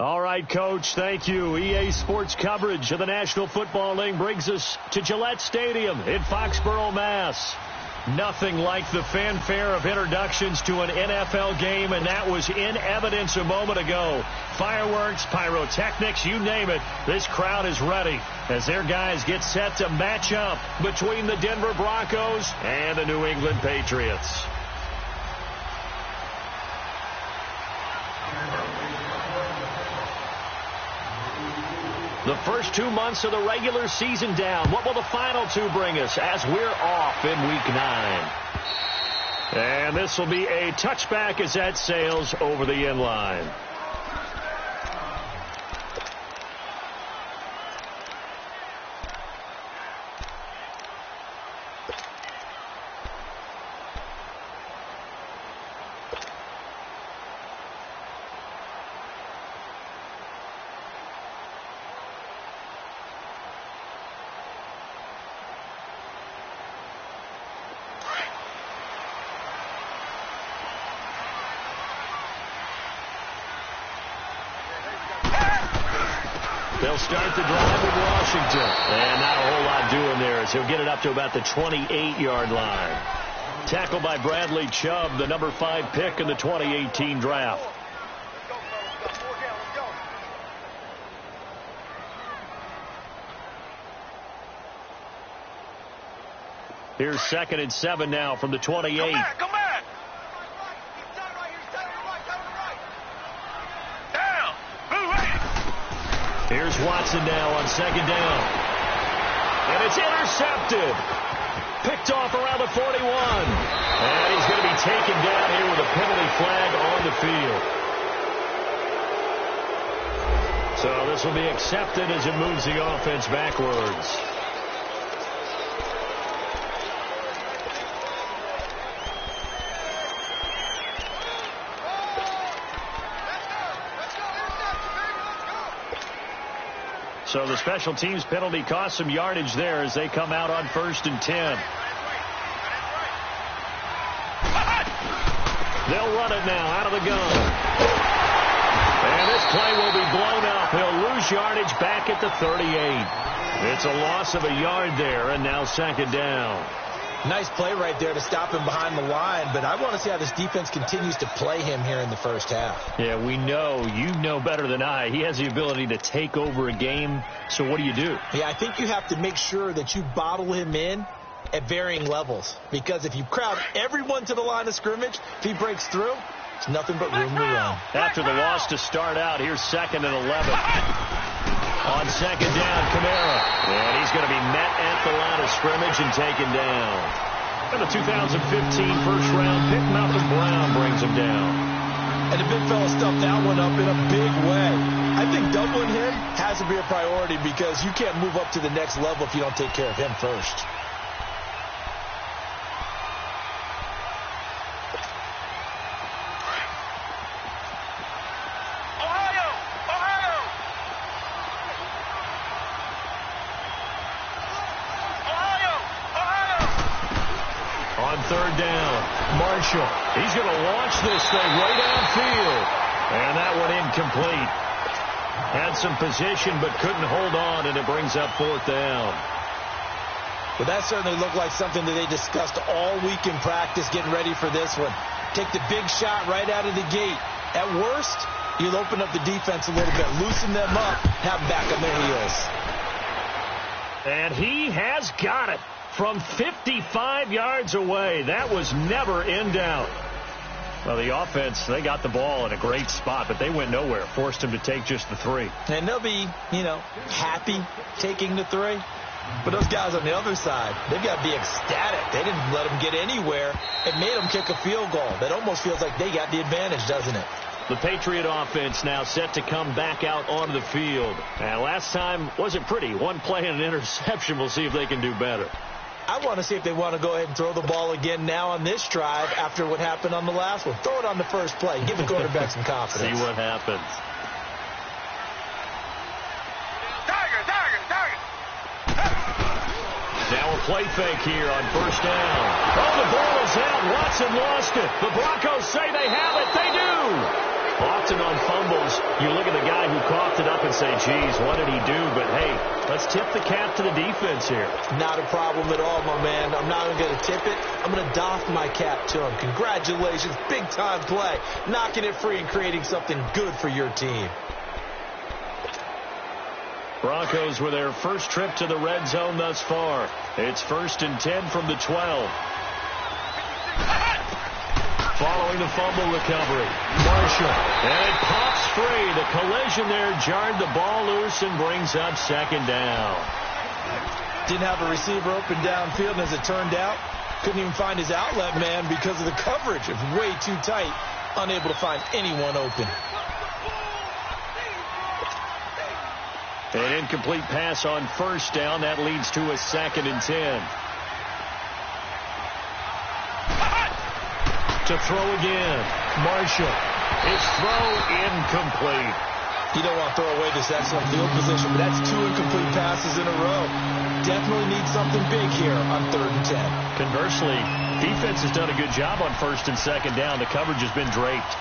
All right, Coach, thank you. EA Sports coverage of the National Football League brings us to Gillette Stadium in Foxborough, Mass. Nothing like the fanfare of introductions to an NFL game, and that was in evidence a moment ago. Fireworks, pyrotechnics, you name it. This crowd is ready as their guys get set to match up between the Denver Broncos and the New England Patriots. The first 2 months of the regular season down. What will the final two bring us as we're off in Week 9? And this will be a touchback as that sails over the end line. They'll start the drive with Washington. And not a whole lot doing there as he'll get it up to about the 28-yard line. Tackled by Bradley Chubb, the number 5 pick in the 2018 draft. Here's 2nd and 7 now from the 28. Come back. Here's Watson now on 2nd down. And it's intercepted. Picked off around the 41. And he's going to be taken down here with a penalty flag on the field. So this will be accepted as it moves the offense backwards. So the special teams penalty cost some yardage there as they come out on 1st and 10. They'll run it now out of the gun. And this play will be blown up. He'll lose yardage back at the 38. It's a loss of a yard there, and now 2nd down. Nice play right there to stop him behind the line, but I want to see how this defense continues to play him here in the first half. Yeah, we know. You know better than I. He has the ability to take over a game, so what do you do? Yeah, I think you have to make sure that you bottle him in at varying levels, because if you crowd everyone to the line of scrimmage, if he breaks through, it's nothing but room to run. After the loss to start out, here's 2nd and 11. On 2nd down, Kamara. And he's going to be met at the line of scrimmage and taken down. And the 2015 first-round pick, Malcolm Brown, brings him down. And the big fella stuffed that one up in a big way. I think doubling him has to be a priority because you can't move up to the next level if you don't take care of him first. On 3rd down, Marshall. He's going to launch this thing right downfield. And that one incomplete. Had some position but couldn't hold on, and it brings up 4th down. Well, that certainly looked like something that they discussed all week in practice getting ready for this one. Take the big shot right out of the gate. At worst, you'll open up the defense a little bit, loosen them up, have them back on their heels. And he has got it. From 55 yards away. That was never in doubt. Well, the offense, they got the ball in a great spot, but they went nowhere. Forced him to take just the 3. And they'll be, happy taking the 3. But those guys on the other side, they've got to be ecstatic. They didn't let them get anywhere. It made them kick a field goal. That almost feels like they got the advantage, doesn't it? The Patriot offense now set to come back out onto the field. And last time wasn't pretty. One play and an interception. We'll see if they can do better. I want to see if they want to go ahead and throw the ball again now on this drive after what happened on the last one. Throw it on the first play. Give the quarterback some confidence. See what happens. Now a play fake here on 1st down. Oh, the ball is out. Watson lost it. The Broncos say they have it. They do. Often on fumbles, You look at the guy who coughed it up and say, geez, what did he do? But, hey, let's tip the cap to the defense here. Not a problem at all, my man. I'm not even going to tip it. I'm going to doff my cap to him. Congratulations. Big-time play. Knocking it free and creating something good for your team. Broncos with their first trip to the red zone thus far. It's 1st and 10 from the 12. Following the fumble recovery, Marshall, and it pops free. The collision there jarred the ball loose and brings up 2nd down. Didn't have a receiver open downfield, and as it turned out, couldn't even find his outlet man because of the coverage. It was way too tight, unable to find anyone open. An incomplete pass on 1st down. That leads to a 2nd and 10. To throw again. Marshall. His throw incomplete. You don't want to throw away this excellent field position, but that's 2 incomplete passes in a row. Definitely need something big here on 3rd and 10. Conversely, defense has done a good job on 1st and 2nd down. The coverage has been draped.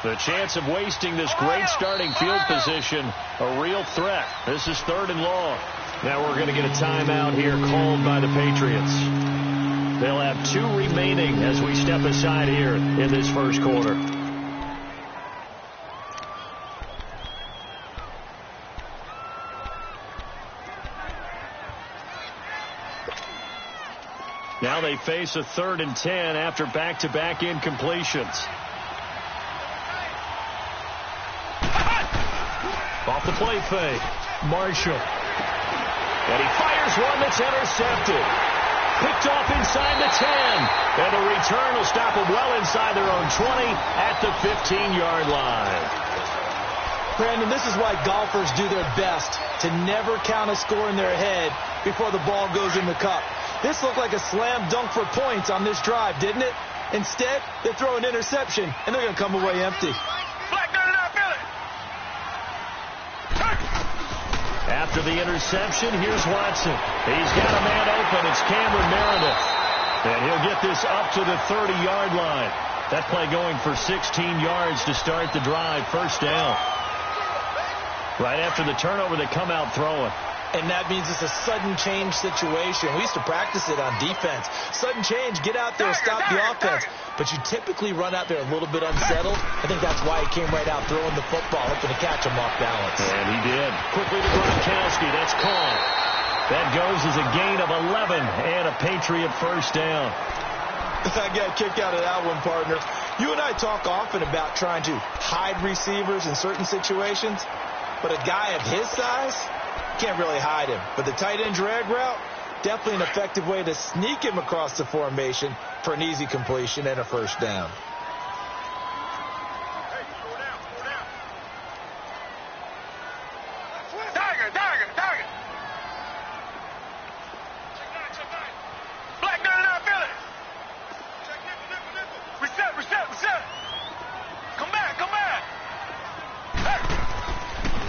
The chance of wasting this great starting field position, a real threat. This is 3rd and long. Now we're going to get a timeout here called by the Patriots. They'll have 2 remaining as we step aside here in this first quarter. Now they face a 3rd and 10 after back-to-back incompletions. Off the play fake, Marshall. And he fires one that's intercepted. Picked off inside the 10. And the return will stop them well inside their own 20 at the 15-yard line. Brandon, this is why golfers do their best to never count a score in their head before the ball goes in the cup. This looked like a slam dunk for points on this drive, didn't it? Instead, they throw an interception, and they're going to come away empty. After the interception, here's Watson. He's got a man open. It's Cameron Meredith. And he'll get this up to the 30-yard line. That play going for 16 yards to start the drive. 1st down. Right after the turnover, they come out throwing. And that means it's a sudden change situation. We used to practice it on defense. Sudden change, get out there, stop the offense. But you typically run out there a little bit unsettled. I think that's why he came right out throwing the football, hoping to catch him off balance. And he did. Quickly to Gronkowski. That's caught. That goes as a gain of 11 and a Patriot 1st down. I got a kick out of that one, partner. You and I talk often about trying to hide receivers in certain situations. But a guy of his size, can't really hide him. But the tight end drag route, definitely an effective way to sneak him across the formation for an easy completion and a 1st down.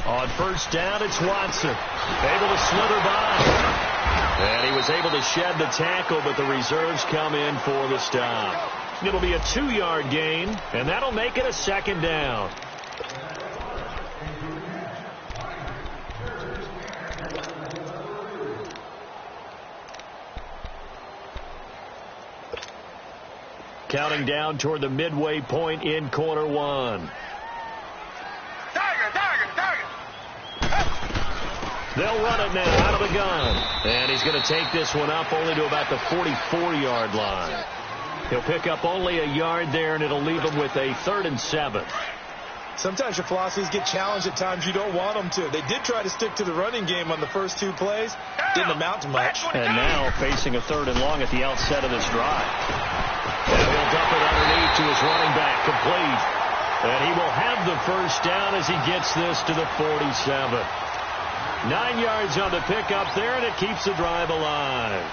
On 1st down, it's Watson. Able to slither by. And he was able to shed the tackle, but the reserves come in for the stop. It'll be a 2-yard gain, and that'll make it a 2nd down. Counting down toward the midway point in quarter 1. They'll run it now out of the gun. And he's going to take this one up only to about the 44-yard line. He'll pick up only a yard there, and it'll leave him with a 3rd and 7. Sometimes your philosophies get challenged at times you don't want them to. They did try to stick to the running game on the first 2 plays. Didn't amount to much. And now facing a 3rd and long at the outset of this drive. And he'll dump it underneath to his running back, complete. And he will have the 1st down as he gets this to the 47. 9 yards on the pickup there, and it keeps the drive alive.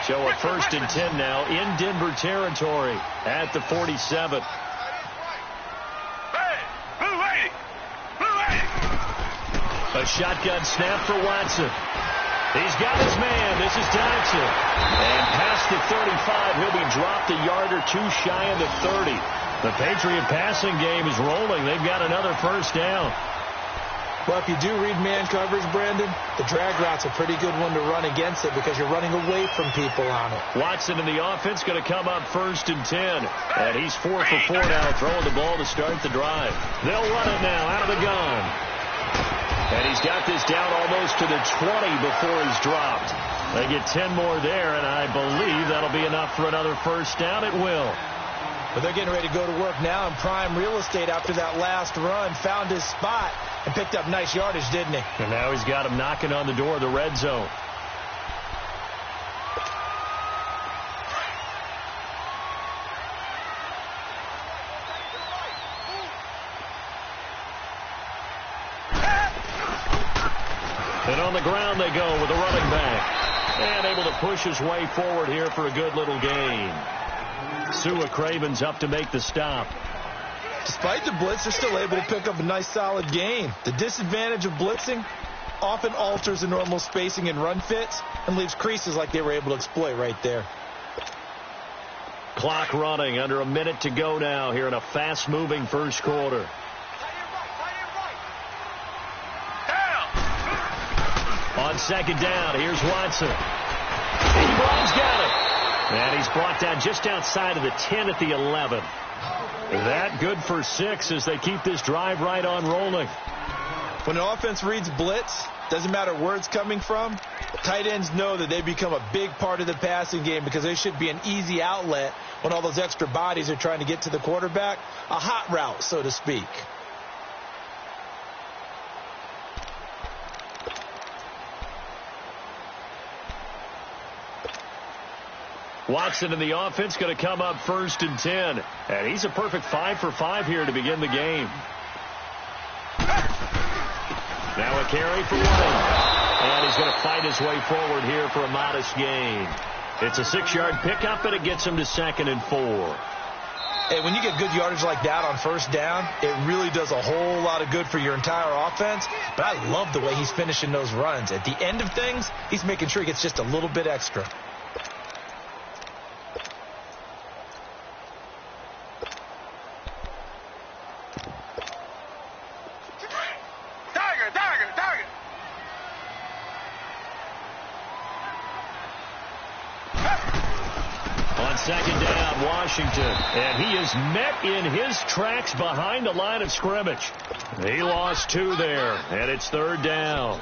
So a 1st and 10 now in Denver territory at the 47. Hey, blue lady, blue lady. A shotgun snap for Watson. He's got his man. This is Dodson. And past the 35, he'll be dropped a yard or two shy of the 30. The Patriot passing game is rolling. They've got another first down. Well, if you do read man coverage, Brandon, the drag route's a pretty good one to run against it because you're running away from people on it. Watson in the offense going to come up 1st and 10. And he's 4 for 4 now, throwing the ball to start the drive. They'll run it now out of the gun. And he's got this down almost to the 20 before he's dropped. They get 10 more there, and I believe that'll be enough for another first down. It will. But they're getting ready to go to work now in prime real estate after that last run. Found his spot and picked up nice yardage, didn't he? And now he's got him knocking on the door of the red zone. And on the ground they go with a running back. And able to push his way forward here for a good little gain. Sua Craven's up to make the stop. Despite the blitz, they're still able to pick up a nice solid gain. The disadvantage of blitzing often alters the normal spacing and run fits and leaves creases like they were able to exploit right there. Clock running, under a minute to go now here in a fast-moving first quarter. On second down, here's Watson. Ebron's got it. And he's brought down just outside of the 10 at the 11. That good for 6 as they keep this drive right on rolling. When an offense reads blitz, doesn't matter where it's coming from, tight ends know that they become a big part of the passing game because they should be an easy outlet when all those extra bodies are trying to get to the quarterback. A hot route, so to speak. Watson in the offense going to come up 1st and 10. And he's a perfect 5 for 5 here to begin the game. Now a carry for White. And he's going to fight his way forward here for a modest gain. It's a 6-yard pickup, and it gets him to 2nd and 4. Hey, when you get good yardage like that on first down, it really does a whole lot of good for your entire offense. But I love the way he's finishing those runs. At the end of things, he's making sure he gets just a little bit extra. Second down, Washington. And he is met in his tracks behind the line of scrimmage. He lost 2 there, and it's 3rd down.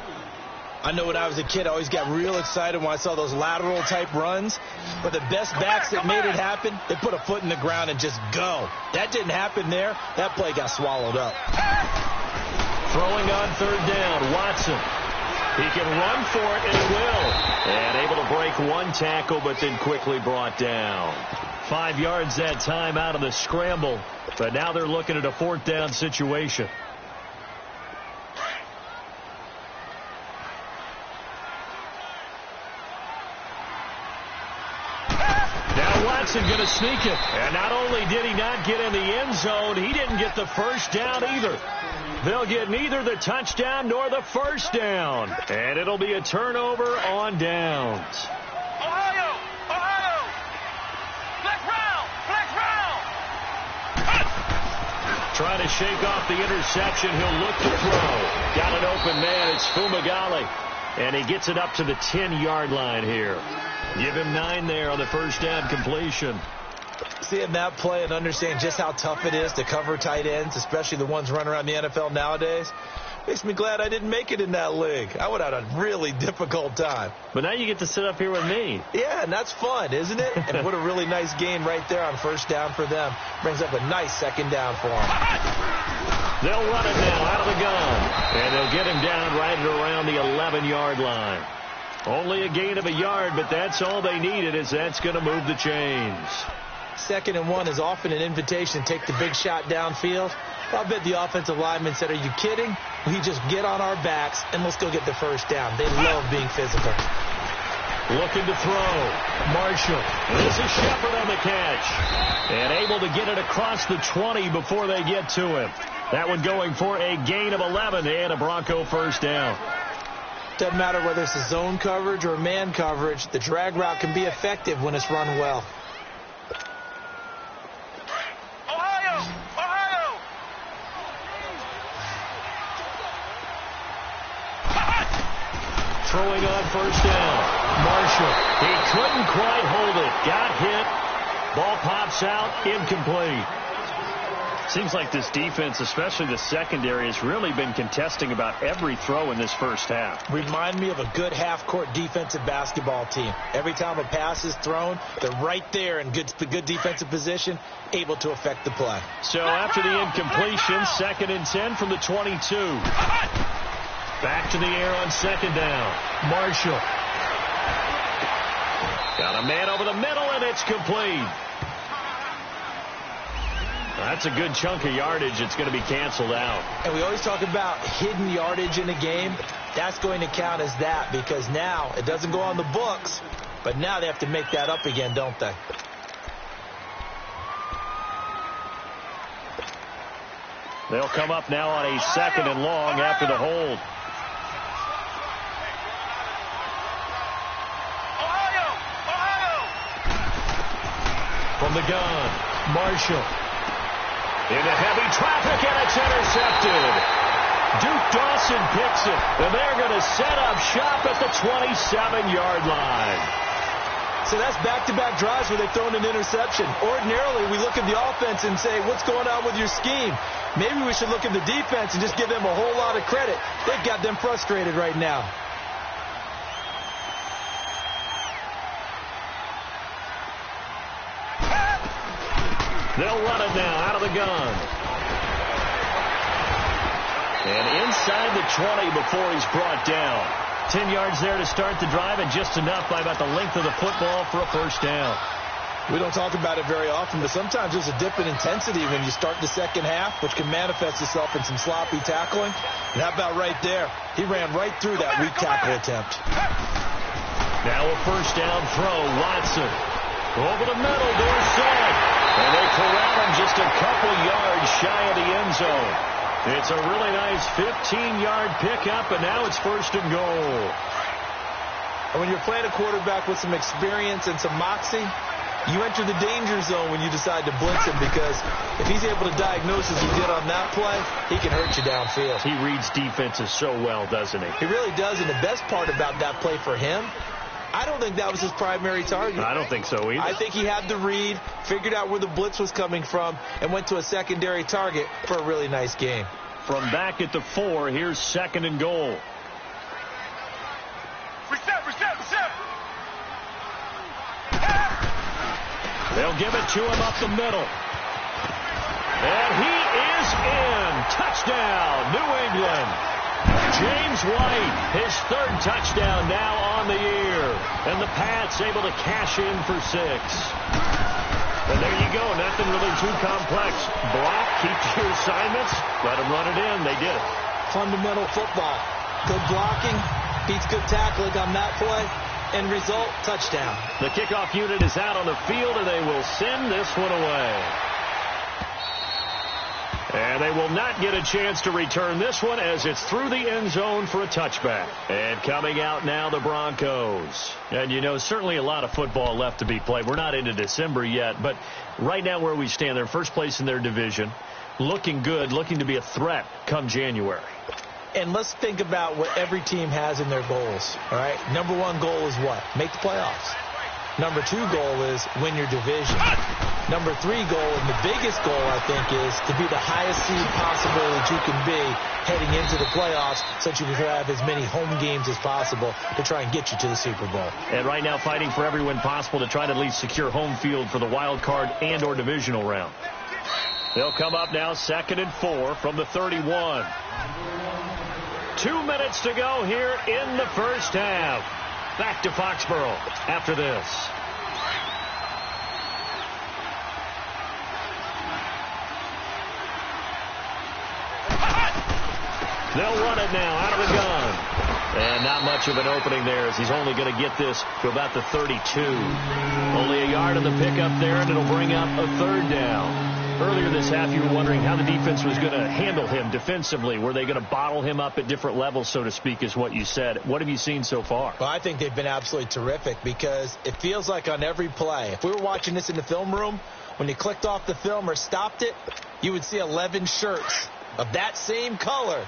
I know when I was a kid, I always got real excited when I saw those lateral-type runs. But the best backs that made it happen, they put a foot in the ground and just go. That didn't happen there. That play got swallowed up. Throwing on 3rd down, Watson. He can run for it, and he will. And able to break 1 tackle, but then quickly brought down. 5 yards that time out of the scramble. But now they're looking at a 4th down situation. Now Watson going to sneak it. And not only did he not get in the end zone, he didn't get the first down either. They'll get neither the touchdown nor the first down. And it'll be a turnover on downs. Ohio! Flex round! Trying to shake off the interception. He'll look to throw. Got an open man. It's Fumagalli. And he gets it up to the 10-yard line here. Give him 9 there on the first down completion. Seeing that play and understand just how tough it is to cover tight ends, especially the ones running around the NFL nowadays, makes me glad I didn't make it in that league. I would have had a really difficult time. But now you get to sit up here with me. Yeah, and that's fun, isn't it? And what a really nice gain right there on first down for them. Brings up a nice 2nd down for them. They'll run it now out of the gun. And they'll get him down right at around the 11-yard line. Only a gain of a yard, but that's all they needed, as that's going to move the chains. 2nd and 1 is often an invitation to take the big shot downfield. I bet the offensive lineman said, "Are you kidding? We just get on our backs and let's go get the first down." They love being physical. Looking to throw. Marshall. This is Shepard on the catch. And able to get it across the 20 before they get to him. That one going for a gain of 11 and a Bronco first down. Doesn't matter whether it's a zone coverage or man coverage, the drag route can be effective when it's run well. Throwing on first down. Marshall. He couldn't quite hold it. Got hit. Ball pops out. Incomplete. Seems like this defense, especially the secondary, has really been contesting about every throw in this first half. Remind me of a good half-court defensive basketball team. Every time a pass is thrown, they're right there in good defensive position, able to affect the play. So after the incompletion, 2nd and 10 from the 22. Back to the air on 2nd down. Marshall. Got a man over the middle, and it's complete. That's a good chunk of yardage. It's going to be canceled out. And we always talk about hidden yardage in a game. That's going to count as that because now it doesn't go on the books, but now they have to make that up again, don't they? They'll come up now on a 2nd and long after the hold. From the gun, Marshall. Into heavy traffic, and it's intercepted. Duke Dawson picks it, and they're going to set up shop at the 27-yard line. So that's back-to-back drives where they've thrown an interception. Ordinarily, we look at the offense and say, what's going on with your scheme? Maybe we should look at the defense and just give them a whole lot of credit. They've got them frustrated right now. They'll run it now out of the gun. And inside the 20 before he's brought down. 10 yards there to start the drive, and just enough by about the length of the football for a first down. We don't talk about it very often, but sometimes there's a dip in intensity when you start the second half, which can manifest itself in some sloppy tackling. And how about right there? He ran right through that weak tackle attempt. Now a first down throw. Watson. Over the middle, Dorsett. And they corral him just a couple yards shy of the end zone. It's a really nice 15-yard pickup, and now it's 1st and goal. And when you're playing a quarterback with some experience and some moxie, you enter the danger zone when you decide to blitz him, because if he's able to diagnose as he did on that play, he can hurt you downfield. He reads defenses so well, doesn't he? He really does, and the best part about that play for him, I don't think that was his primary target. I don't think so either. I think he had the read, figured out where the blitz was coming from, and went to a secondary target for a really nice game. From back at the 4, here's 2nd and goal. Reset. They'll give it to him up the middle. And he is in. Touchdown, New England. James White, his 3rd touchdown now on the year. And the Pats able to cash in for 6. And there you go. Nothing really too complex. Block, keep to your assignments, let them run it in. They did it. Fundamental football. Good blocking, beats good tackling on that play. End result, touchdown. The kickoff unit is out on the field, and they will send this one away. And they will not get a chance to return this one as it's through the end zone for a touchback. And coming out now, the Broncos. And, you know, certainly a lot of football left to be played. We're not into December yet, but right now where we stand, they're first place in their division. Looking good, looking to be a threat come January. And let's think about what every team has in their goals, all right? Number 1 goal is what? Make the playoffs. Number 2 goal is win your division. Number 3 goal, and the biggest goal, I think, is to be the highest seed possible that you can be heading into the playoffs so that you can have as many home games as possible to try and get you to the Super Bowl. And right now fighting for every win possible to try to at least secure home field for the wild card and or divisional round. They'll come up now 2nd and 4 from the 31. 2 minutes to go here in the first half. Back to Foxborough after this. They'll run it now out of the gun. And not much of an opening there as he's only going to get this to about the 32. Only a yard on the pickup there, and it'll bring up a 3rd down. Earlier this half, you were wondering how the defense was going to handle him defensively. Were they going to bottle him up at different levels, so to speak, is what you said. What have you seen so far? Well, I think they've been absolutely terrific because it feels like on every play, if we were watching this in the film room, when you clicked off the film or stopped it, you would see 11 shirts of that same color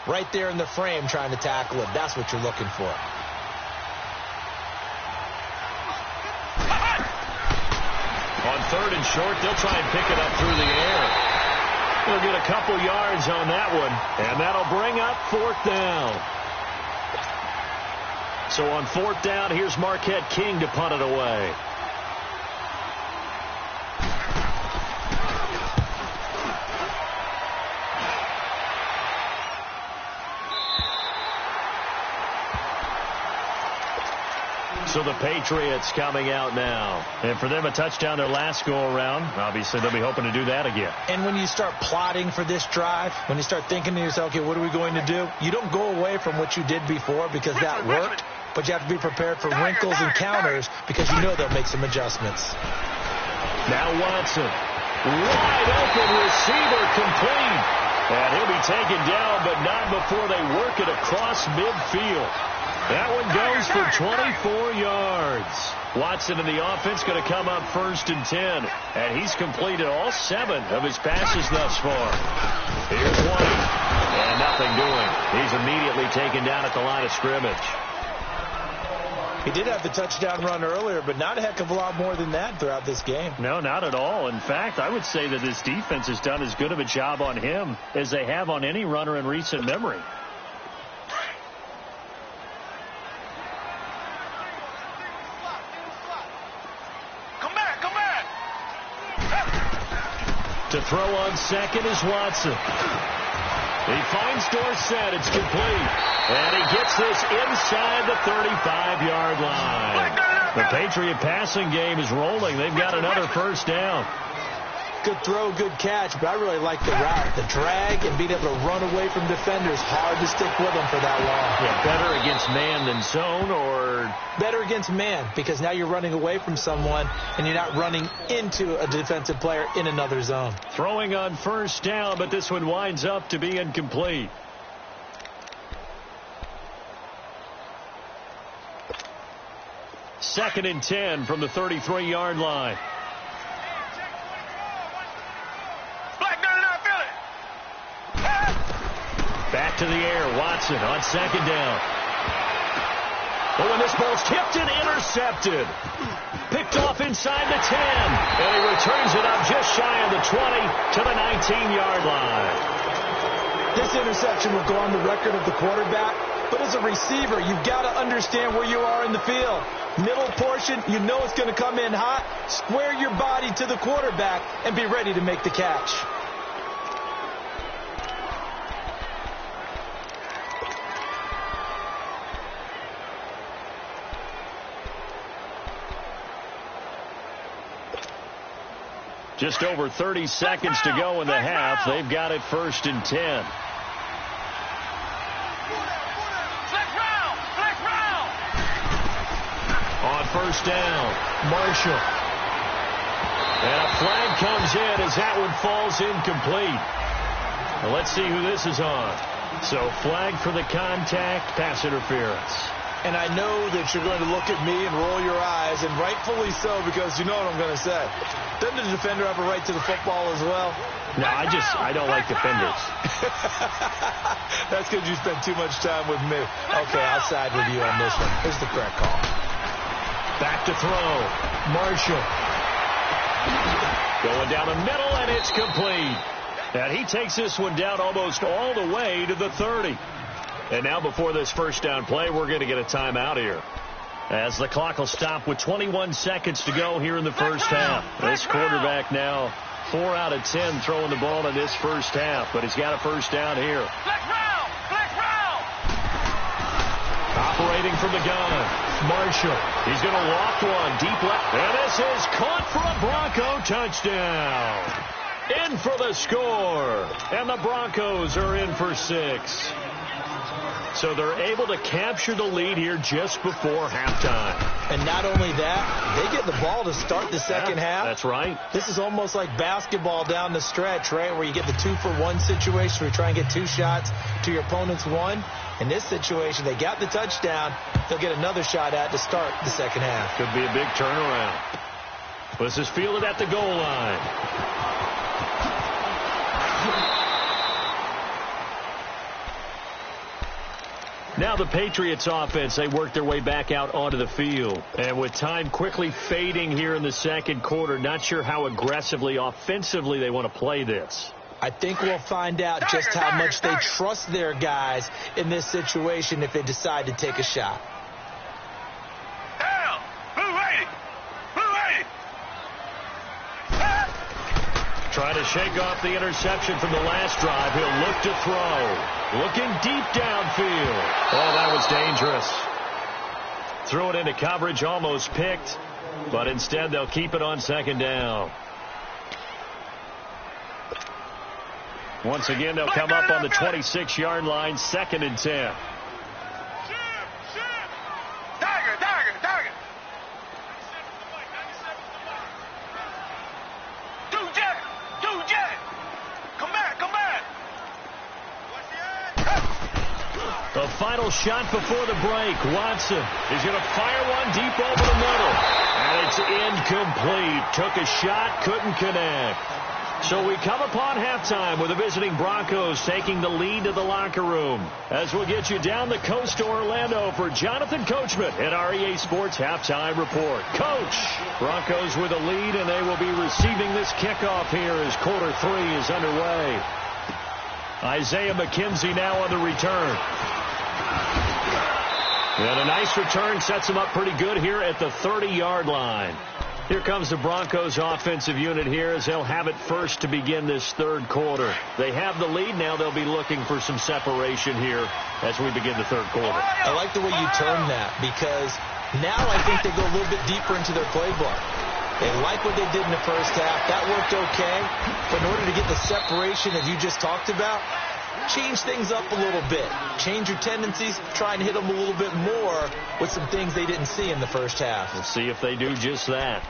right there in the frame trying to tackle it. That's what you're looking for. On 3rd and short, they'll try and pick it up through the air. They'll get a couple yards on that one, and that'll bring up 4th down. So on 4th down, here's Marquette King to punt it away. So the Patriots coming out now. And for them, a touchdown their last go-around. Obviously, they'll be hoping to do that again. And when you start plotting for this drive, when you start thinking to yourself, okay, what are we going to do? You don't go away from what you did before because that worked, but you have to be prepared for wrinkles and counters because you know they'll make some adjustments. Now Watson. Wide open receiver complete. And he'll be taken down, but not before they work it across midfield. That one goes for 24 yards. Watson in the offense going to come up 1st and 10. And he's completed all 7 of his passes thus far. Here's 20. And nothing doing. He's immediately taken down at the line of scrimmage. He did have the touchdown run earlier, but not a heck of a lot more than that throughout this game. No, not at all. In fact, I would say that this defense has done as good of a job on him as they have on any runner in recent memory. To throw on 2nd is Watson. He finds Dorsett. It's complete. And he gets this inside the 35-yard line. The Patriot passing game is rolling. They've got another 1st down. Good throw, good catch, but I really like the route. The drag and being able to run away from defenders. Hard to stick with them for that long. Yeah, better against man than zone, or? Better against man, because now you're running away from someone and you're not running into a defensive player in another zone. Throwing on 1st down, but this one winds up to be incomplete. Second and 10 from the 33-yard line. Back to the air. Watson on 2nd down. Oh, and this ball's tipped and intercepted. Picked off inside the 10. And he returns it up just shy of the 20 to the 19-yard line. This interception will go on the record of the quarterback. But as a receiver, you've got to understand where you are in the field. Middle portion, you know it's going to come in hot. Square your body to the quarterback and be ready to make the catch. Just over 30 seconds to go in the half. They've got it 1st and 10. On 1st down, Marshall. And a flag comes in as that one falls incomplete. Well, let's see who this is on. So flag for the contact, pass interference. And I know that you're going to look at me and roll your eyes, and rightfully so, because you know what I'm going to say. Doesn't the defender have a right to the football as well? No, I don't like defenders. That's because you spend too much time with me. Okay, I'll side with you on this one. Here's the correct call. Back to throw. Marshall. Going down the middle, and it's complete. And he takes this one down almost all the way to the 30. And now before this 1st down play, we're going to get a timeout here, as the clock will stop with 21 seconds to go here in the 1st half. This quarterback now 4 out of 10 throwing the ball in this 1st half, but he's got a 1st down here. Operating from the gun, Marshall. He's going to loft one deep left. And this is caught for a Bronco touchdown. In for the score. And the Broncos are in for 6. So they're able to capture the lead here just before halftime. And not only that, they get the ball to start the second half. That's right. This is almost like basketball down the stretch, right, where you get the 2-for-1 situation where you try and get 2 shots to your opponent's 1. In this situation, they got the touchdown. They'll get another shot at to start the second half. Could be a big turnaround. This is fielded at the goal line. Now the Patriots offense, they work their way back out onto the field. And with time quickly fading here in the second quarter, not sure how aggressively, offensively they want to play this. I think we'll find out just how much they trust their guys in this situation if they decide to take a shot. Trying to shake off the interception from the last drive. He'll look to throw. Looking deep downfield. Oh, that was dangerous. Threw it into coverage, almost picked. But instead, they'll keep it on second down. Once again, they'll come up on the 26-yard line, 2nd and 10. The final shot before the break. Watson is going to fire one deep over the middle. And it's incomplete. Took a shot, couldn't connect. So we come upon halftime with the visiting Broncos taking the lead to the locker room. As we'll get you down the coast to Orlando for Jonathan Coachman at our EA Sports Halftime Report. Coach, Broncos with a lead, and they will be receiving this kickoff here as quarter 3 is underway. Isaiah McKenzie now on the return. And a nice return sets him up pretty good here at the 30-yard line. Here comes the Broncos offensive unit here as they'll have it first to begin this third quarter. They have the lead. Now they'll be looking for some separation here as we begin the third quarter. I like the way you term that because now I think they go a little bit deeper into their playbook. They like what they did in the first half. That worked okay. But in order to get the separation, as you just talked about, change things up a little bit. Change your tendencies. Try and hit them a little bit more with some things they didn't see in the first half. We'll see if they do just that.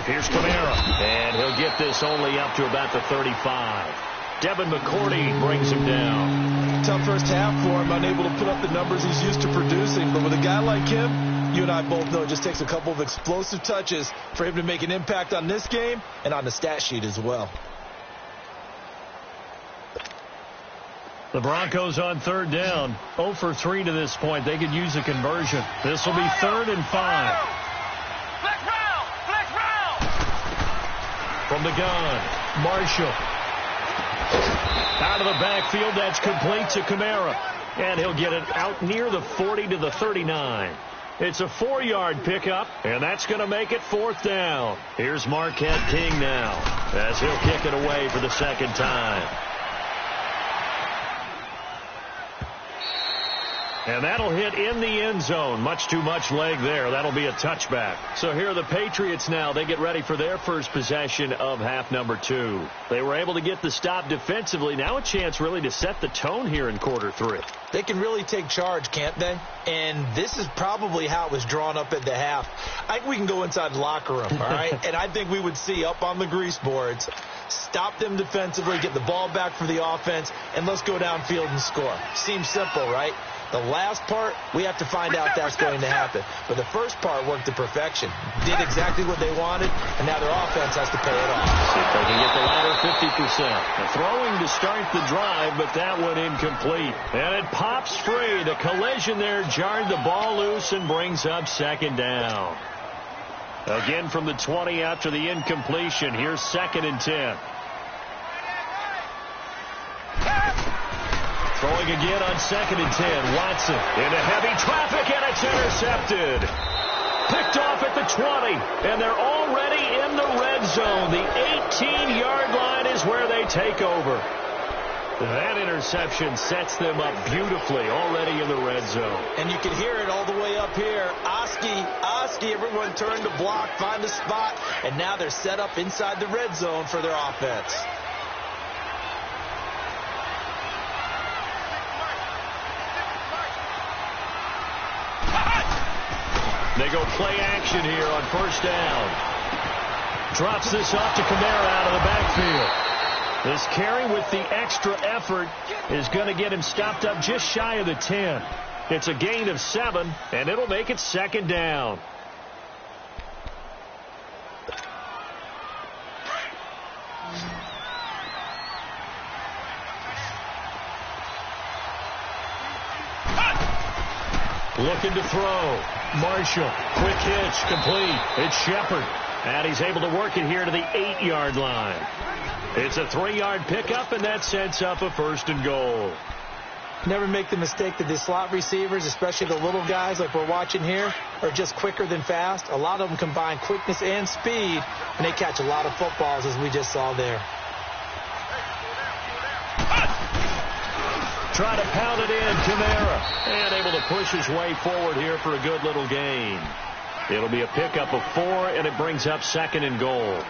Here's Kamara, and he'll get this only up to about the 35. Devin McCourty brings him down. Tough first half for him, unable to put up the numbers he's used to producing. But with a guy like him, you and I both know it just takes a couple of explosive touches for him to make an impact on this game and on the stat sheet as well. The Broncos on third down. 0 for 3 to this point. They could use a conversion. This will be 3rd and 5. From the gun, Marshall. Out of the backfield, that's complete to Kamara. And he'll get it out near the 40 to the 39. It's a 4-yard pickup, and that's going to make it 4th down. Here's Marquette King now, as he'll kick it away for the second time. And that'll hit in the end zone. Much too much leg there. That'll be a touchback. So here are the Patriots now. They get ready for their first possession of half number 2. They were able to get the stop defensively. Now a chance really to set the tone here in quarter 3. They can really take charge, can't they? And this is probably how it was drawn up at the half. I think we can go inside the locker room, all right? And I think we would see up on the grease boards, stop them defensively, get the ball back for the offense, and let's go downfield and score. Seems simple, right? The last part, we have to find out that's going to happen. But the first part worked to perfection. Did exactly what they wanted, and now their offense has to pay it off. See if they can get the latter 50%. The throwing to start the drive, but that one incomplete. And it pops free. The collision there jarred the ball loose and brings up 2nd down. Again from the 20 after the incompletion. Here's 2nd and 10. Throwing again on 2nd and 10. Watson into heavy traffic, and it's intercepted. Picked off at the 20, and they're already in the red red zone. The 18-yard line is where they take over. That interception sets them up beautifully already in the red zone. And you can hear it all the way up here. Oski, everyone turned to block, find a spot, and now they're set up inside the red zone for their offense. They go play action here on first down. Drops this off to Kamara out of the backfield. This carry with the extra effort is going to get him stopped up just shy of the 10. It's a gain of 7, and it'll make it second down. Looking to throw. Marshall. Quick hitch. Complete. It's Shepard. And he's able to work it here to the 8-yard line. It's a 3-yard pickup, and that sets up a first and goal. Never make the mistake that the slot receivers, especially the little guys like we're watching here, are just quicker than fast. A lot of them combine quickness and speed, and they catch a lot of footballs, as we just saw there. Try to pound it in, Kamara. And able to push his way forward here for a good little gain. It'll be a pickup of 4, and it brings up second and goal.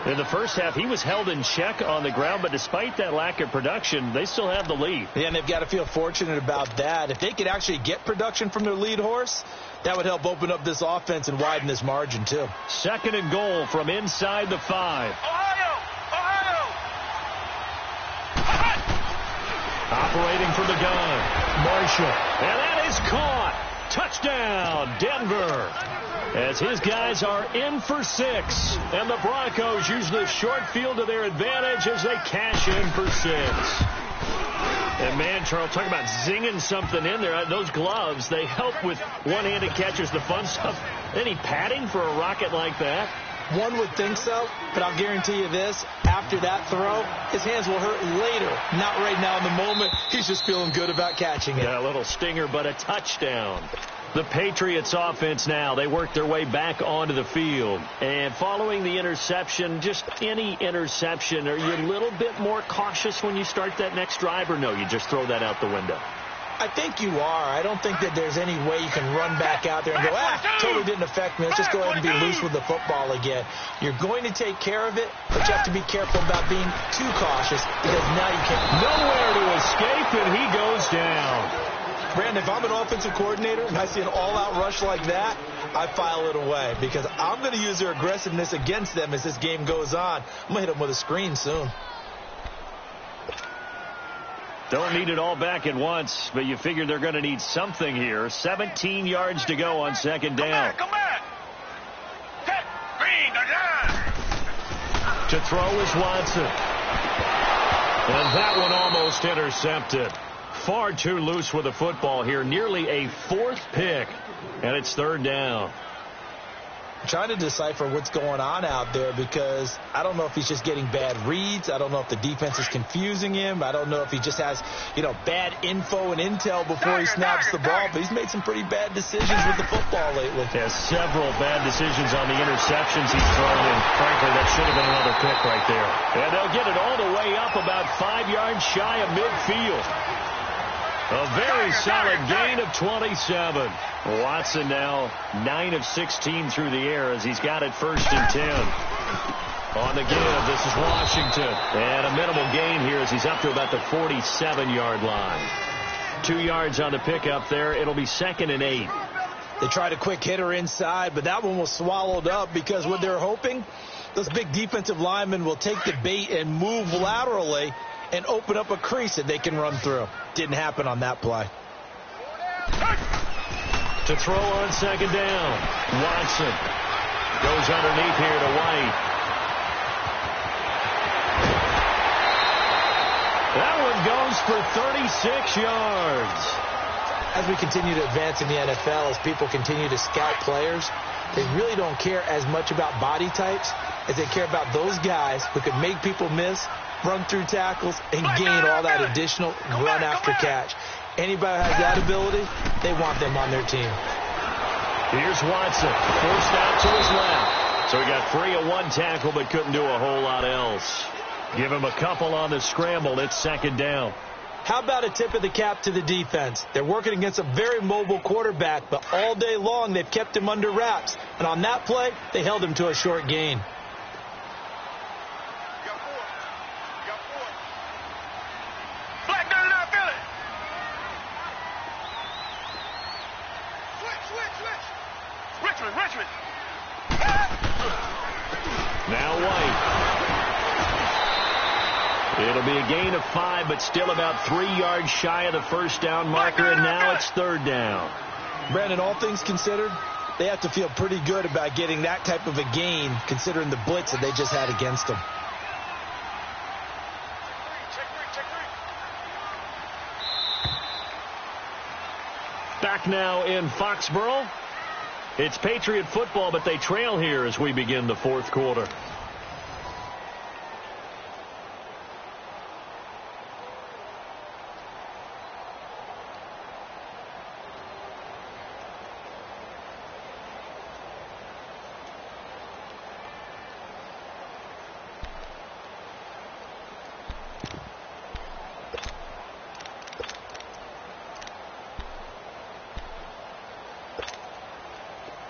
In the first half, he was held in check on the ground, but despite that lack of production, they still have the lead. Yeah, and they've got to feel fortunate about that. If they could actually get production from their lead horse, that would help open up this offense and widen this margin, too. Second and goal from inside the 5. Ohio! Operating from the gun, Marshall. And that is caught. Touchdown, Denver. As his guys are in for 6. And the Broncos use the short field to their advantage as they cash in for 6. And, man, Charles, talk about zinging something in there. Those gloves, they help with one-handed catches, the fun stuff. Any padding for a rocket like that? One would think so, but I'll guarantee you this. After that throw, his hands will hurt later. Not right now in the moment. He's just feeling good about catching it. Yeah, a little stinger, but a touchdown. The Patriots offense now, they work their way back onto the field. And following the interception, just any interception, are you a little bit more cautious when you start that next drive, or no, you just throw that out the window? I think you are. I don't think that there's any way you can run back out there and go, totally didn't affect me. Let's just go ahead and be loose with the football again. You're going to take care of it, but you have to be careful about being too cautious because now you can't. Nowhere to escape, and he goes down. Brandon, if I'm an offensive coordinator and I see an all-out rush like that, I file it away because I'm going to use their aggressiveness against them as this game goes on. I'm going to hit them with a screen soon. Don't need it all back at once, but you figure they're going to need something here. 17 yards to go on second down. Come back. Set. Green, to throw is Watson. And that one almost intercepted. Far too loose with the football here. Nearly a 4th pick. And it's third down. I'm trying to decipher what's going on out there because I don't know if he's just getting bad reads. I don't know if the defense is confusing him. I don't know if he just has, bad info and intel before he snaps the ball. But he's made some pretty bad decisions with the football lately. Yeah, several bad decisions on the interceptions he's thrown in. Frankly, that should have been another pick right there. And they'll get it all the way up about 5 yards shy of midfield. A very solid gain of 27. Watson now 9 of 16 through the air as he's got it first and 10. On the give, this is Washington. And a minimal gain here as he's up to about the 47-yard line. 2 yards on the pickup there. It'll be second and 8. They tried a quick hitter inside, but that one was swallowed up because what they're hoping, those big defensive linemen will take the bait and move laterally and open up a crease that they can run through. Didn't happen on that play. To throw on second down. Watson goes underneath here to White. That one goes for 36 yards. As we continue to advance in the NFL, as people continue to scout players, they really don't care as much about body types as they care about those guys who could make people miss, run through tackles, and gain all that additional run after catch. Anybody who has that ability, they want them on their team. Here's Watson, forced out to his left. So he got free of one tackle but couldn't do a whole lot else. Give him a couple on the scramble. It's second down. How about a tip of the cap to the defense? They're working against a very mobile quarterback, but all day long they've kept him under wraps. And on that play, they held him to a short gain. Black down in our Philly. Switch. Richmond. Now White. It'll be a gain of 5, but still about 3 yards shy of the first down marker, and now it's third down. Brandon, all things considered, they have to feel pretty good about getting that type of a gain, considering the blitz that they just had against them. Back now in Foxborough. It's Patriot football, but they trail here as we begin the fourth quarter.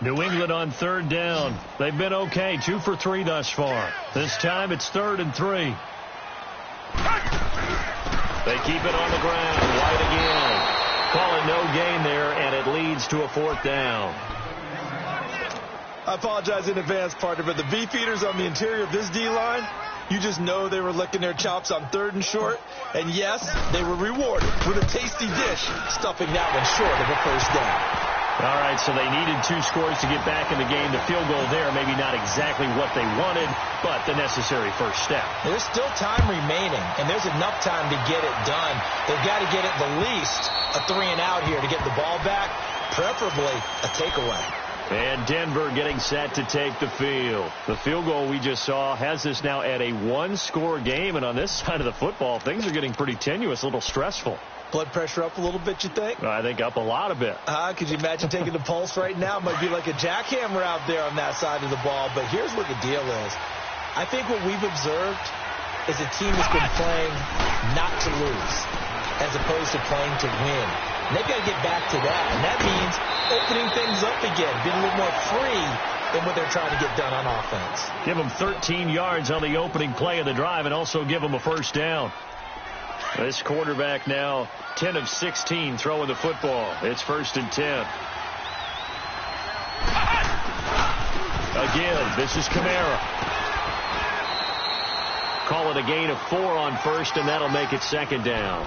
New England on third down. They've been okay, 2 for 3 thus far. This time it's 3rd and 3. They keep it on the ground. White again. Call it no gain there, and it leads to a 4th down. I apologize in advance, partner, but the beefeaters on the interior of this D-line, you just know they were licking their chops on 3rd and short. And yes, they were rewarded with a tasty dish, stuffing that one short of a first down. All right, so they needed 2 scores to get back in the game. The field goal there, maybe not exactly what they wanted, but the necessary first step. There's still time remaining, and there's enough time to get it done. They've got to get at the least a 3-and-out here to get the ball back, preferably a takeaway. And Denver getting set to take the field. The field goal we just saw has this now at a 1-score game, and on this side of the football, things are getting pretty tenuous, a little stressful. Blood pressure up a little bit, you think? I think up a lot of it. Could you imagine taking the pulse right now? It might be like a jackhammer out there on that side of the ball. But here's what the deal is. I think what we've observed is a team that's been playing not to lose as opposed to playing to win. And they've got to get back to that. And that means opening things up again, being a little more free than what they're trying to get done on offense. Give them 13 yards on the opening play of the drive and also give them a first down. This quarterback now 10 of 16 throwing the football. It's 1st and 10. Again, this is Kamara. Call it a gain of 4 on first, and that'll make it 2nd down.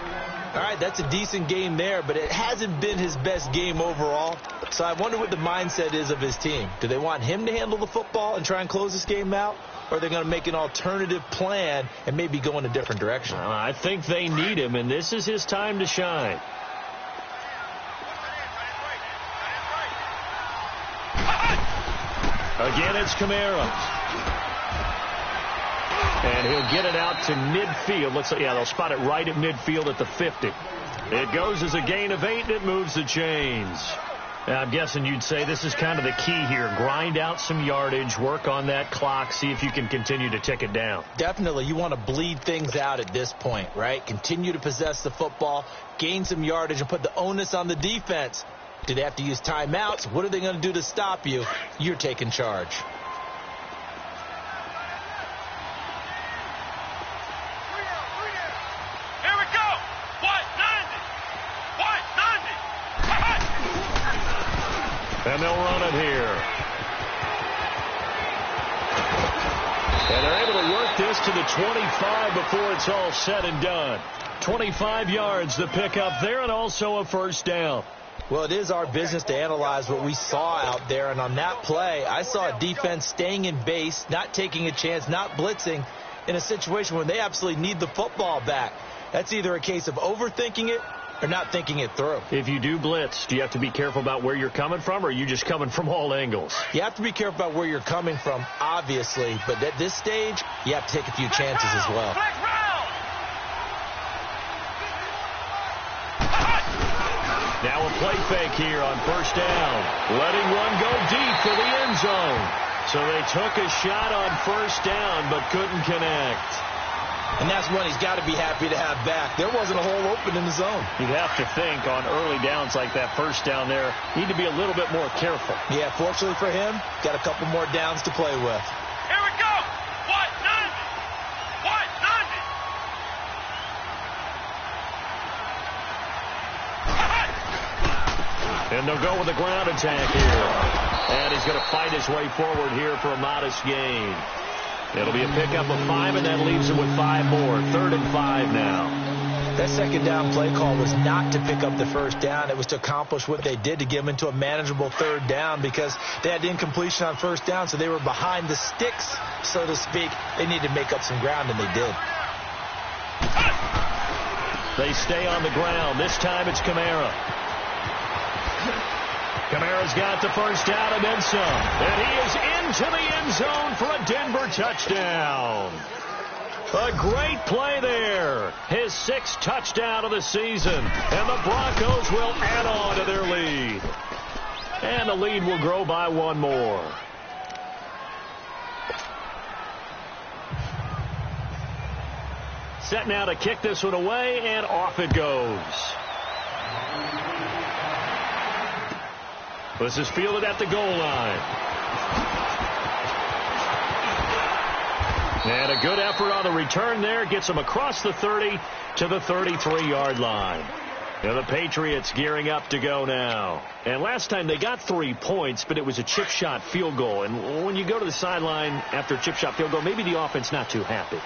All right, that's a decent game there, but it hasn't been his best game overall. So I wonder what the mindset is of his team. Do they want him to handle the football and try and close this game out? Or are they going to make an alternative plan and maybe go in a different direction? I think they need him, and this is his time to shine. Again, it's Kamara. And he'll get it out to midfield. Looks like, yeah, they'll spot it right at midfield at the 50. It goes as a gain of 8, and it moves the chains. Now, I'm guessing you'd say this is kind of the key here. Grind out some yardage, work on that clock, see if you can continue to tick it down. Definitely. You want to bleed things out at this point, right? Continue to possess the football, gain some yardage, and put the onus on the defense. Do they have to use timeouts? What are they going to do to stop you? You're taking charge. And they'll run it here. And they're able to work this to the 25 before it's all said and done. 25 yards the pickup there, and also a first down. Well, it is our business to analyze what we saw out there. And on that play, I saw a defense staying in base, not taking a chance, not blitzing in a situation where they absolutely need the football back. That's either a case of overthinking it or not thinking it through. If you do blitz, do you have to be careful about where you're coming from, or are you just coming from all angles? You have to be careful about where you're coming from, obviously. But at this stage, you have to take a few chances as well. Now a play fake here on first down. Letting one go deep for the end zone. So they took a shot on first down but couldn't connect. And that's one he's got to be happy to have back. There wasn't a hole open in the zone. You'd have to think on early downs like that first down there, need to be a little bit more careful. Yeah, fortunately for him, got a couple more downs to play with. Here we go. What? 90. What? 90. And they'll go with the ground attack here. And he's going to fight his way forward here for a modest gain. It'll be a pickup of 5, and that leaves him with 5 more. 3rd and 5 now. That second down play call was not to pick up the first down. It was to accomplish what they did, to get them into a manageable 3rd down, because they had incompletion on first down, so they were behind the sticks, so to speak. They needed to make up some ground, and they did. They stay on the ground. This time it's Kamara. Kamara's got the first down and then some. And he is into the end zone for a Denver touchdown. A great play there. His 6th touchdown of the season. And the Broncos will add on to their lead. And the lead will grow by 1 more. Set now to kick this one away, and off it goes. This is fielded at the goal line. And a good effort on the return there. Gets him across the 30 to the 33-yard line. Now the Patriots gearing up to go now. And last time they got 3 points, but it was a chip shot field goal. And when you go to the sideline after a chip shot field goal, maybe the offense not too happy.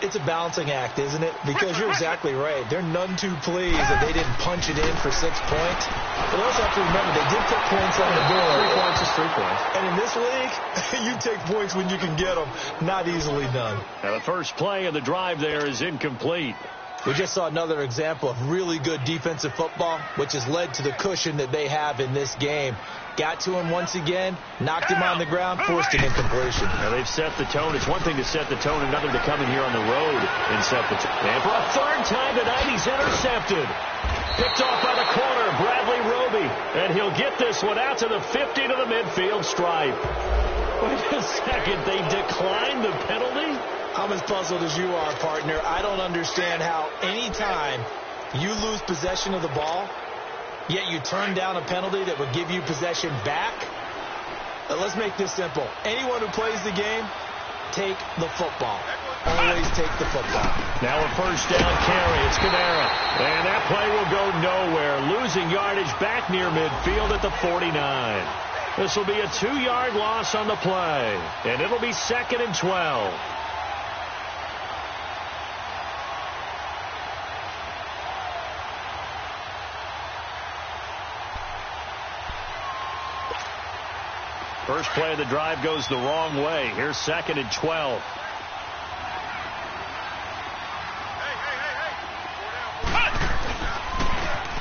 It's a balancing act, isn't it? Because you're exactly right. They're none too pleased that they didn't punch it in for 6 points. But also have to remember, they did put points on the board. 3 points is 3 points. And in this league, you take points when you can get them. Not easily done. Now the first play of the drive there is incomplete. We just saw another example of really good defensive football, which has led to the cushion that they have in this game. Got to him once again, knocked him on the ground, forced an incompletion. Now they've set the tone. It's one thing to set the tone, another to come in here on the road and set the tone. And for a 3rd time tonight, he's intercepted. Picked off by the corner, Bradley Roby. And he'll get this one out to the 50 to the midfield stripe. Wait a second, they declined the penalty? I'm as puzzled as you are, partner. I don't understand how any time you lose possession of the ball, yet you turn down a penalty that would give you possession back. Let's make this simple. Anyone who plays the game, take the football. Always take the football. Now a first down carry. It's Kamara. And that play will go nowhere. Losing yardage back near midfield at the 49. This will be a 2-yard loss on the play. And it'll be 2nd and 12. First play of the drive goes the wrong way. Here's 2nd and 12.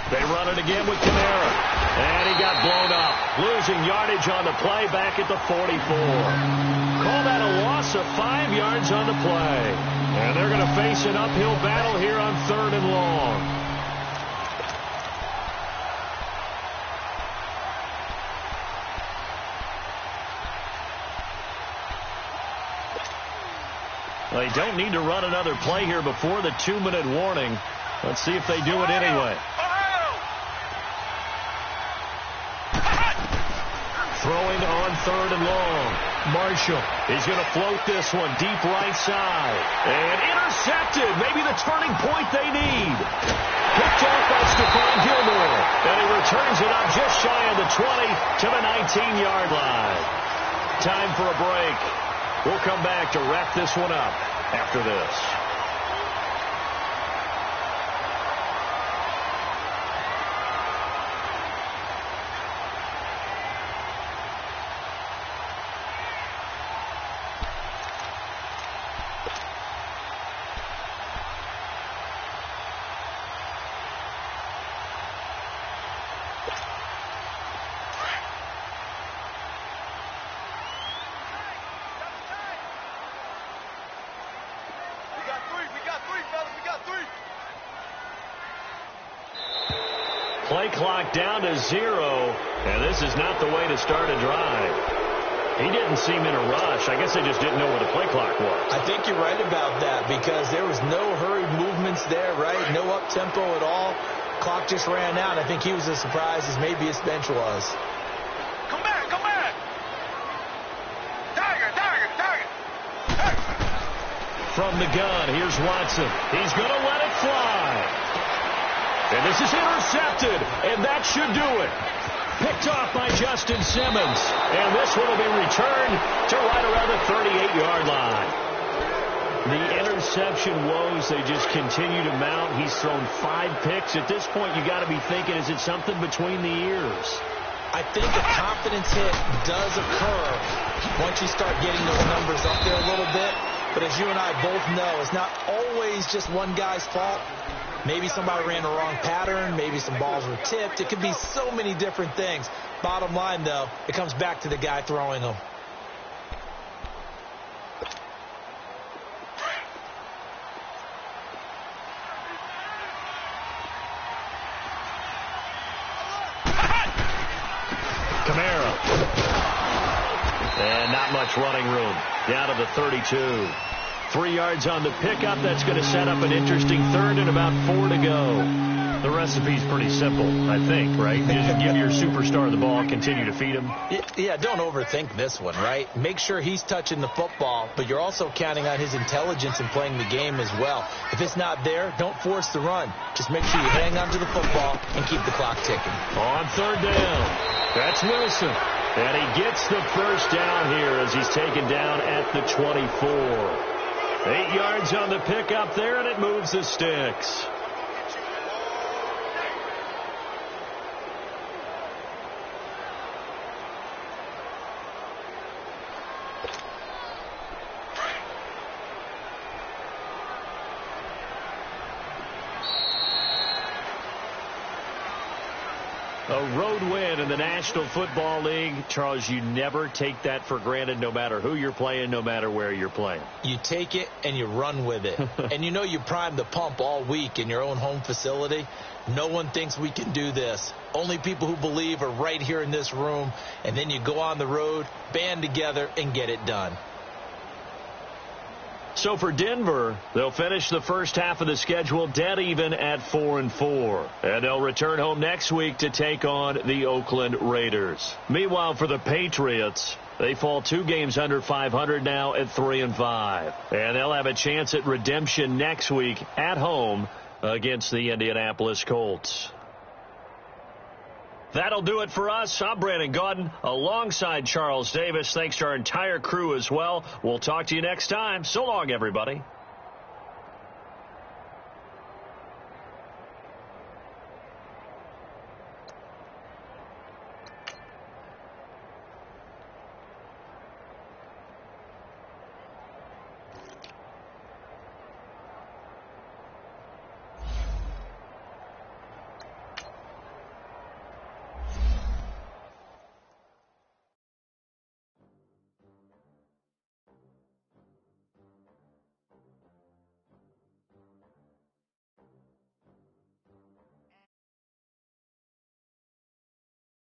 They run it again with Kamara. And he got blown up. Losing yardage on the play back at the 44. Call that a loss of 5 yards on the play. And they're going to face an uphill battle here on 3rd and long. They don't need to run another play here before the 2-minute warning. Let's see if they do it anyway. Throwing on 3rd and long. Marshall. He's going to float this one deep right side. And intercepted. Maybe the turning point they need. Picked off by Stephon Gilmore. And he returns it up just shy of the 20 to the 19-yard line. Time for a break. We'll come back to wrap this one up after this. Play clock down to 0, and this is not the way to start a drive. He didn't seem in a rush. I guess they just didn't know where the play clock was. I think you're right about that because there was no hurried movements there, right? No up-tempo at all. Clock just ran out. I think he was as surprised as maybe his bench was. Come back, come back. Tiger. From the gun, here's Watson. He's going to let it fly. And this is intercepted, and that should do it. Picked off by Justin Simmons. And this one will be returned to right around the 38-yard line. The interception woes, they just continue to mount. He's thrown 5 picks. At this point, you got to be thinking, is it something between the ears? I think a confidence hit does occur once you start getting those numbers up there a little bit. But as you and I both know, it's not always just one guy's fault. Maybe somebody ran the wrong pattern. Maybe some balls were tipped. It could be so many different things. Bottom line, though, it comes back to the guy throwing them. Kamara. And not much running room. Down to the 32. 3 yards on the pickup. That's going to set up an interesting third and about 4 to go. The recipe's pretty simple, I think, right? You just give your superstar the ball, continue to feed him. Yeah, don't overthink this one, right? Make sure he's touching the football, but you're also counting on his intelligence in playing the game as well. If it's not there, don't force the run. Just make sure you hang on to the football and keep the clock ticking. On 3rd down, that's Wilson. And he gets the first down here as he's taken down at the 24. 8 yards on the pickup there, and it moves the sticks. A road win in the National Football League. Charles, you never take that for granted no matter who you're playing, no matter where you're playing. You take it and you run with it. And you know you primed the pump all week in your own home facility. No one thinks we can do this. Only people who believe are right here in this room. And then you go on the road, band together, and get it done. So for Denver, they'll finish the first half of the schedule dead even at 4-4. And they'll return home next week to take on the Oakland Raiders. Meanwhile, for the Patriots, they fall 2 games under 500 now at 3-5. And they'll have a chance at redemption next week at home against the Indianapolis Colts. That'll do it for us. I'm Brandon Gaudin alongside Charles Davis. Thanks to our entire crew as well. We'll talk to you next time. So long, everybody.